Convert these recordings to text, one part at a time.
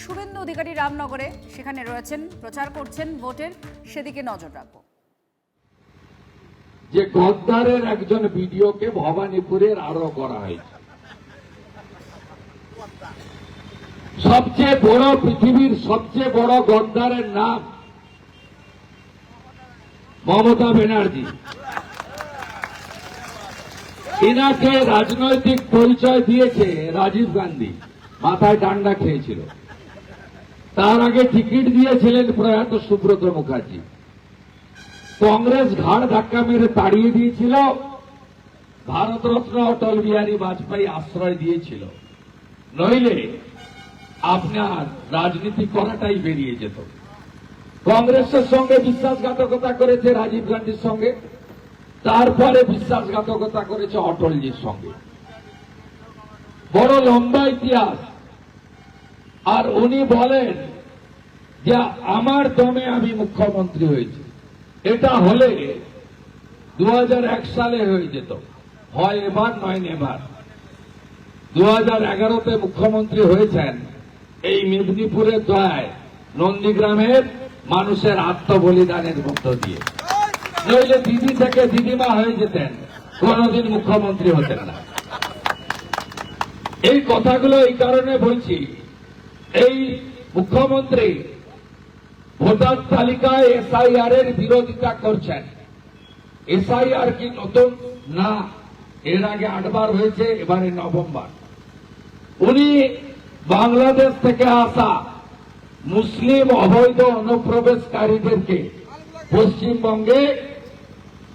শুভেন্দু অধিকারী রামনগরে, সেখানে রয়েছেন, প্রচার করছেন ভোটের, সেদিকে নজর রাখবো। যে গদ্দারের একজন ভিডিওকে ভবানীপুরের আরো করা হয়েছে। সবচেয়ে বড়, পৃথিবীর সবচেয়ে বড় গদ্দারের নাম মমতা ব্যানার্জি। এনাকে রাজনৈতিক পরিচয় দিয়েছে রাজীব গান্ধী, মাথায় ডান্ডা খেয়েছিল। তার আগে টিকিট দিয়েছিলেন প্রয়াত সুব্রত মুখার্জি। কংগ্রেস ঘাড় ধাক্কা মেরে তাড়িয়ে দিয়েছিল, ভারতরত্ন অটল বিহারী বাজপেয়ী আশ্রয় দিয়েছিল, নইলে আপনার রাজনীতি করাটাই বেরিয়ে যেত। কংগ্রেসের সঙ্গে বিশ্বাসঘাতকতা করেছে রাজীব গান্ধীর সঙ্গে, তারপরে বিশ্বাসঘাতকতা করেছে অটলজির সঙ্গে। বড় লম্বা ইতিহাস। আর উনি বলেন যে আমার দমে আমি মুখ্যমন্ত্রী হয়েছি। এটা হলে 2001 সালে হয়ে যেত, হয় এবার নয় নেবার। 2011তে মুখ্যমন্ত্রী হয়েছেন এই মেদিনীপুরের দয়ায়, নন্দীগ্রামের মানুষের আত্মবলিদানের মধ্য দিয়ে। নইলে দিদি থেকে দিদিমা হয়ে যেতেন, কোনদিন মুখ্যমন্ত্রী হতেন না। এই কথাগুলো এই কারণে বলছি, এই মুখ্যমন্ত্রী ভোটার তালিকায় এসআইআর এর বিরোধিতা করছেন। এসআইআর কি নতুন না? এর আগে 8 বার হয়েছে, এবারে 9ম বার। উনি বাংলাদেশ থেকে আসা মুসলিম অবৈধ অনুপ্রবেশকারীদেরকে পশ্চিমবঙ্গে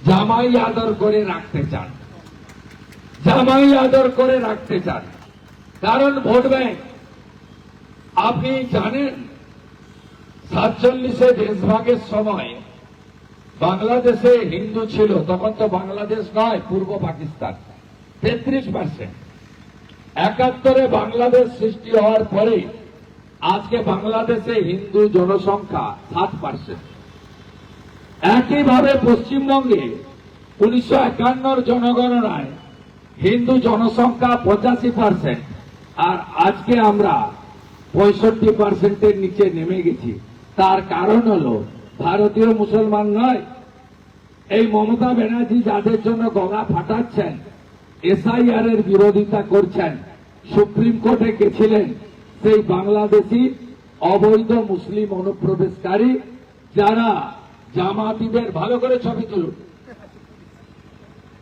জামাই আদর করে রাখতে চান, জামাই আদর করে রাখতে চান। কারণ ভোট ব্যাংক। আপনি জানেন 47-এ দেশভাগের সময় বাংলাদেশে হিন্দু ছিল, তখন তো বাংলাদেশ নয়, পূর্ব পাকিস্তান, 33%। 71-এ বাংলাদেশ সৃষ্টি হওয়ার পরে আজকে বাংলাদেশে হিন্দু জনসংখ্যা 7%। একইভাবে পশ্চিমবঙ্গে 1951 জনগণনায় হিন্দু জনসংখ্যা 85%, আর আজকে আমরা 65%-এর নিচে নেমে গেছি। তার কারণ হলো ভারতীয় মুসলমান নয়, এই মমতা ব্যানার্জি যাদের জন্য গলা ফাটাচ্ছেন, এসআইআর এর বিরোধিতা করছেন, সুপ্রিম কোর্টে গেছিলেন সেই বাংলাদেশি অবৈধ মুসলিম অনুপ্রবেশকারী যারা জামাতিদের। ভালো করে ছবি তুলুন,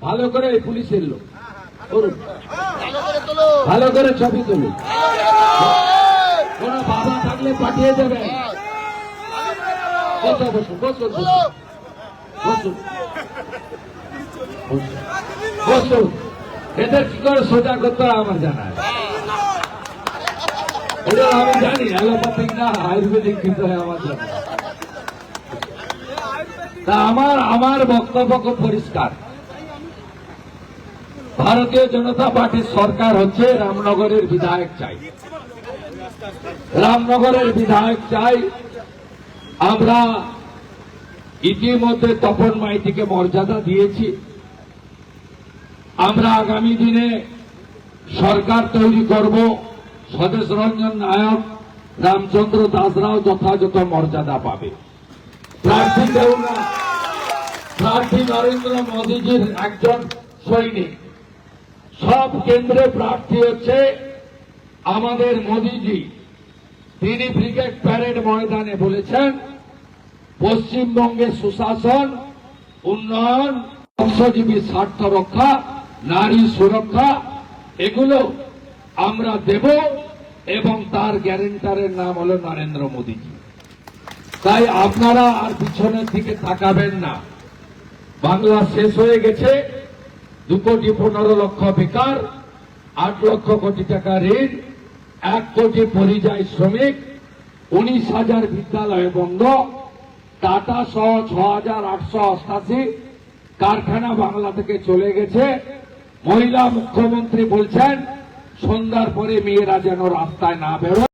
ভালো করে, এই পুলিশের লোক ভালো করে ছবি তুলুন। কোন বাবা থাকলে পাঠিয়ে দেবেন। বসুন বসুন বসুন বসুন। এদের কি করে সোজা করতে হয় আমার জানা আছে। এটা আমি জানি, অ্যালোপ্যাথিক না আয়ুর্বেদিক কিন্তু আমার জানা। তা আমার বক্তব্য খুব পরিষ্কার। ভারতীয় জনতা পার্টির সরকার হচ্ছে, রামনগরের বিধায়ক চাই, রামনগরের বিধায়ক চাই। আমরা ইতিমধ্যে তপন মাইতিকে মর্যাদা দিয়েছি। আমরা আগামী দিনে সরকার তৈরি করব, স্বদেশ রঞ্জন নায়ক, রামচন্দ্র দাসরাও যথাযথ মর্যাদা পাবে। প্রার্থী দেব না, প্রার্থী নরেন্দ্র মোদীজির একজন সৈনিক। সব কেন্দ্রে প্রার্থী হচ্ছে আমাদের মোদীজি। তিনি ব্রিগেড প্যারেড ময়দানে বলেছেন পশ্চিমবঙ্গে সুশাসন, উন্নয়ন, বংশজীবী স্বার্থ রক্ষা, নারী সুরক্ষা, এগুলো আমরা দেব, এবং তার গ্যারেন্টারের নাম হল নরেন্দ্র মোদীজি। তাই আপনারা আর পিছনের দিকে তাকাবেন না। বাংলা শেষ হয়ে গেছে। 2,15,00,000 বেকার, 8 লক্ষ কোটি টাকা ঋণ, 1 কোটি পরিযায়ী শ্রমিক, 19,000 বিদ্যালয় বন্ধ, টাটা সহ 6,888 কারখানা বাংলা থেকে চলে গেছে। মহিলা মুখ্যমন্ত্রী বলছেন সন্ধ্যার পরে মেয়েরা যেন রাস্তায় না বেরোয়।